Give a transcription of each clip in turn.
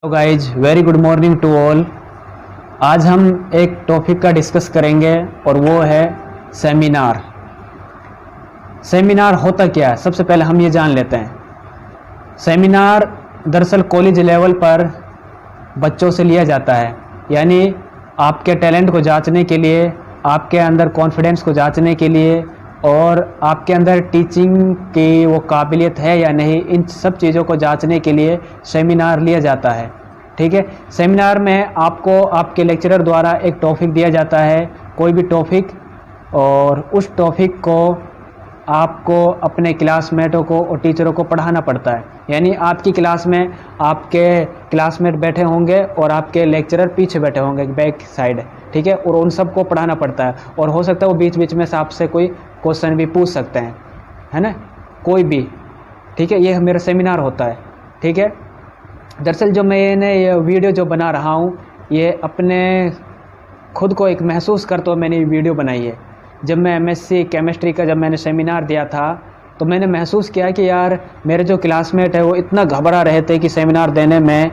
Hello guys, very good morning to all. आज हम एक टॉपिक का डिस्कस करेंगे और वो है सेमिनार। सेमिनार होता क्या है, सबसे पहले हम ये जान लेते हैं। सेमिनार दरअसल कॉलेज लेवल पर बच्चों से लिया जाता है, यानी आपके टैलेंट को जांचने के लिए, आपके अंदर कॉन्फिडेंस को जांचने के लिए और आपके अंदर टीचिंग की वो काबिलियत है या नहीं, इन सब चीज़ों को जांचने के लिए सेमिनार लिया जाता है। ठीक है, सेमिनार में आपको आपके लेक्चरर द्वारा एक टॉपिक दिया जाता है, कोई भी टॉपिक, और उस टॉपिक को आपको अपने क्लासमेटों को और टीचरों को पढ़ाना पड़ता है। यानी आपकी क्लास में आपके क्लासमेट बैठे होंगे और आपके लेक्चरर पीछे बैठे होंगे बैक साइड, ठीक है, और उन सबको पढ़ाना पड़ता है। और हो सकता है वो बीच बीच में से आपसे कोई क्वेश्चन भी पूछ सकते हैं, है ना, कोई भी। ठीक है, ये मेरा सेमिनार होता है। ठीक है, दरअसल जो मैंने ये वीडियो जो बना रहा हूँ, ये अपने खुद को एक महसूस करते हुए मैंने ये वीडियो बनाई है। जब मैं एमएससी केमिस्ट्री का जब मैंने सेमिनार दिया था, तो मैंने महसूस किया कि यार मेरे जो क्लासमेट है वो इतना घबरा रहे थे कि सेमिनार देने में,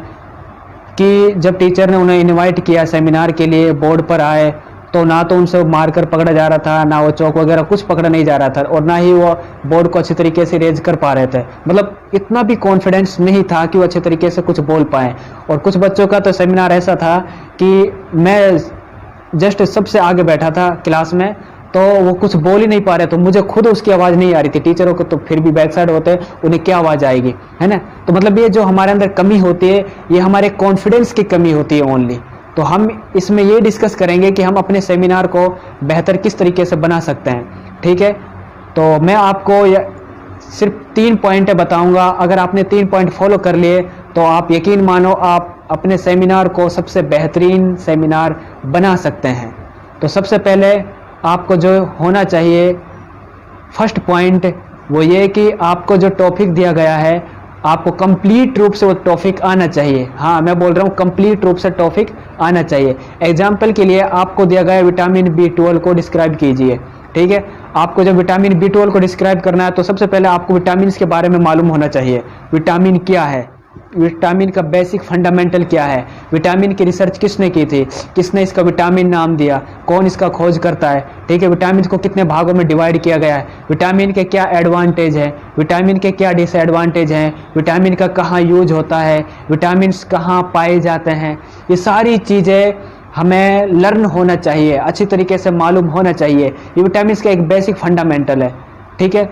कि जब टीचर ने उन्हें इनवाइट किया सेमिनार के लिए, बोर्ड पर आए, तो ना तो उनसे मार्कर पकड़ा जा रहा था, ना वो चौक वगैरह कुछ पकड़ा नहीं जा रहा था, और ना ही वो बोर्ड को अच्छी तरीके से रेज कर पा रहे थे। मतलब इतना भी कॉन्फिडेंस नहीं था कि वो अच्छे तरीके से कुछ बोल पाएँ। और कुछ बच्चों का तो सेमिनार ऐसा था कि मैं जस्ट सबसे आगे बैठा था क्लास में, तो वो कुछ बोल ही नहीं पा रहे, तो मुझे खुद उसकी आवाज़ नहीं आ रही थी। टीचरों को तो फिर भी बैक साइड होते हैं, उन्हें क्या आवाज़ आएगी, है ना। तो मतलब ये जो हमारे अंदर कमी होती है, ये हमारे कॉन्फिडेंस की कमी होती है ओनली। तो हम इसमें ये डिस्कस करेंगे कि हम अपने सेमिनार को बेहतर किस तरीके से बना सकते हैं। ठीक है, तो मैं आपको सिर्फ 3 पॉइंट बताऊंगा। अगर आपने 3 पॉइंट फॉलो कर लिए तो आप यकीन मानो आप अपने सेमिनार को सबसे बेहतरीन सेमिनार बना सकते हैं। तो सबसे पहले आपको जो होना चाहिए, फर्स्ट पॉइंट, वो ये कि आपको जो टॉपिक दिया गया है, आपको कंप्लीट रूप से वो टॉपिक आना चाहिए। हाँ, मैं बोल रहा हूँ कंप्लीट रूप से टॉपिक आना चाहिए। एग्जाम्पल के लिए आपको दिया गया विटामिन B12 को डिस्क्राइब कीजिए। ठीक है, आपको जब विटामिन B12 को डिस्क्राइब करना है, तो सबसे पहले आपको विटामिन के बारे में मालूम होना चाहिए। विटामिन क्या है, विटामिन का बेसिक फंडामेंटल क्या है, विटामिन की रिसर्च किसने की थी, किसने इसका विटामिन नाम दिया, कौन इसका खोज करता है। ठीक है, विटामिन को कितने भागों में डिवाइड किया गया है, विटामिन के क्या एडवांटेज है, विटामिन के क्या डिसएडवांटेज हैं, विटामिन का कहाँ यूज होता है, विटामिन कहाँ पाए जाते हैं, ये सारी चीज़ें हमें लर्न होना चाहिए, अच्छी तरीके से मालूम होना चाहिए। ये विटामिन का एक बेसिक फंडामेंटल है। ठीक है,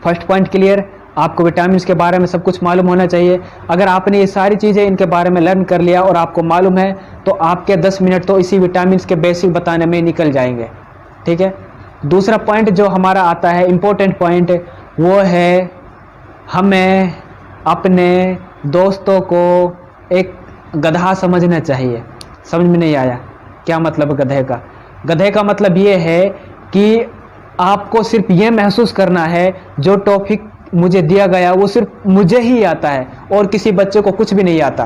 फर्स्ट पॉइंट क्लियर, आपको विटामिन के बारे में सब कुछ मालूम होना चाहिए। अगर आपने ये सारी चीज़ें इनके बारे में लर्न कर लिया और आपको मालूम है, तो आपके 10 मिनट तो इसी विटामिन के बेसिक बताने में निकल जाएंगे। ठीक है, दूसरा पॉइंट जो हमारा आता है, इम्पोर्टेंट पॉइंट, वो है हमें अपने दोस्तों को एक गधा समझना चाहिए। समझ में नहीं आया क्या मतलब गधे का? गधे का मतलब ये है कि आपको सिर्फ ये महसूस करना है जो टॉपिक मुझे दिया गया वो सिर्फ मुझे ही आता है और किसी बच्चे को कुछ भी नहीं आता।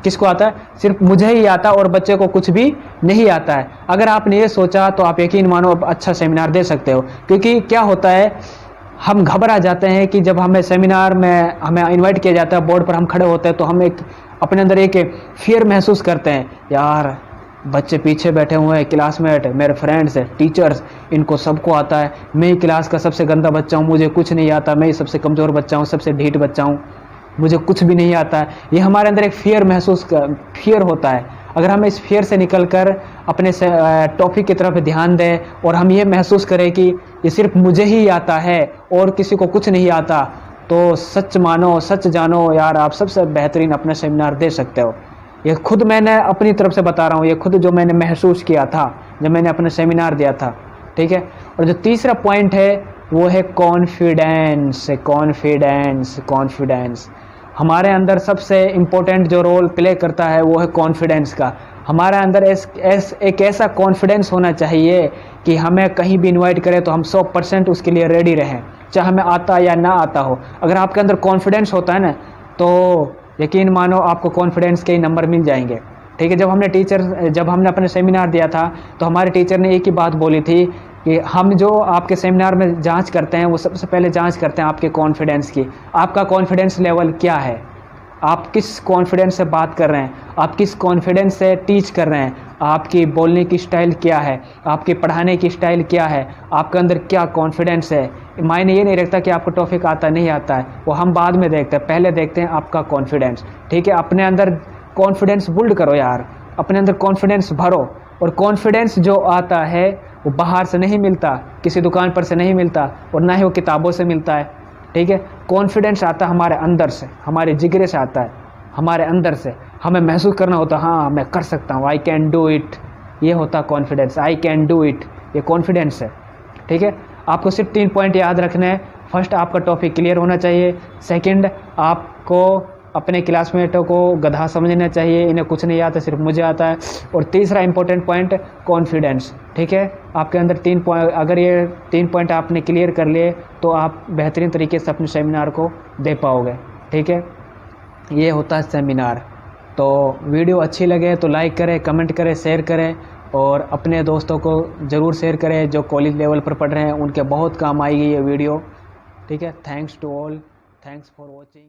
किसको आता है? सिर्फ मुझे ही आता और बच्चे को कुछ भी नहीं आता है। अगर आपने ये सोचा तो आप यकीन मानो अब अच्छा सेमिनार दे सकते हो। क्योंकि क्या होता है, हम घबरा जाते हैं कि जब हमें सेमिनार में हमें इनवाइट किया जाता है, बोर्ड पर हम खड़े होते हैं, तो हम एक अपने अंदर एक फियर महसूस करते हैं, यार बच्चे पीछे बैठे हुए हैं, क्लासमेट, मेरे फ्रेंड्स है, टीचर्स, इनको सबको आता है, मैं ही क्लास का सबसे गंदा बच्चा हूँ, मुझे कुछ नहीं आता, मैं ही सबसे कमज़ोर बच्चा हूँ, सबसे ढीठ बच्चा हूँ, मुझे कुछ भी नहीं आता है। ये हमारे अंदर एक फियर होता है। अगर हम इस फियर से निकलकर अपने टॉपिक की तरफ ध्यान दें और हम ये महसूस करें कि ये सिर्फ मुझे ही आता है और किसी को कुछ नहीं आता, तो सच मानो, सच जानो यार, आप सबसे बेहतरीन अपना सेमिनार दे सकते हो। ये खुद मैंने अपनी तरफ से बता रहा हूँ, ये खुद जो मैंने महसूस किया था जब मैंने अपना सेमिनार दिया था। ठीक है, और जो तीसरा पॉइंट है वो है कॉन्फिडेंस। कॉन्फिडेंस कॉन्फिडेंस हमारे अंदर सबसे इम्पोर्टेंट जो रोल प्ले करता है वो है कॉन्फिडेंस का। हमारे अंदर एक ऐसा कॉन्फिडेंस होना चाहिए कि हमें कहीं भी इन्वाइट करें तो हम 100% उसके लिए रेडी रहें, चाहे हमें आता या ना आता हो। अगर आपके अंदर कॉन्फिडेंस होता है ना, तो यकीन मानो आपको कॉन्फिडेंस के ही नंबर मिल जाएंगे। ठीक है, जब हमने अपने सेमिनार दिया था, तो हमारे टीचर ने एक ही बात बोली थी कि हम जो आपके सेमिनार में जांच करते हैं, वो सबसे पहले जांच करते हैं आपके कॉन्फिडेंस की। आपका कॉन्फिडेंस लेवल क्या है? आप किस कॉन्फिडेंस से बात कर रहे हैं, आप किस कॉन्फिडेंस से टीच कर रहे हैं, आपकी बोलने की स्टाइल क्या है, आपकी पढ़ाने की स्टाइल क्या है, आपके अंदर क्या कॉन्फिडेंस है। मायने ये नहीं रखता कि आपको टॉपिक आता नहीं आता है, वो हम बाद में देखते हैं, पहले देखते हैं आपका कॉन्फिडेंस। ठीक है, अपने अंदर कॉन्फिडेंस बिल्ड करो यार, अपने अंदर कॉन्फिडेंस भरो। और कॉन्फिडेंस जो आता है वो बाहर से नहीं मिलता, किसी दुकान पर से नहीं मिलता, और ना ही वो किताबों से मिलता है। ठीक है, कॉन्फिडेंस आता है हमारे अंदर से, हमारे जिगरे से आता है, हमारे अंदर से। हमें महसूस करना होता है हाँ मैं कर सकता हूँ, आई कैन डू इट, ये होता confidence, I can do it, ये कॉन्फिडेंस है। ठीक है, आपको सिर्फ 3 पॉइंट याद रखने हैं। फर्स्ट, आपका टॉपिक क्लियर होना चाहिए। सेकंड, आपको अपने क्लासमेटों को गधा समझना चाहिए, इन्हें कुछ नहीं आता, सिर्फ मुझे आता है। और तीसरा इंपॉर्टेंट पॉइंट, कॉन्फिडेंस। ठीक है, आपके अंदर 3 पॉइंट, अगर ये 3 पॉइंट आपने क्लियर कर लिए तो आप बेहतरीन तरीके से अपने सेमिनार को दे पाओगे। ठीक है, ये होता है सेमिनार। तो वीडियो अच्छी लगे तो लाइक करें, कमेंट करें, शेयर करें, और अपने दोस्तों को ज़रूर शेयर करें जो कॉलेज लेवल पर पढ़ रहे हैं, उनके बहुत काम आएगी ये वीडियो। ठीक है, thanks to all, thanks for watching.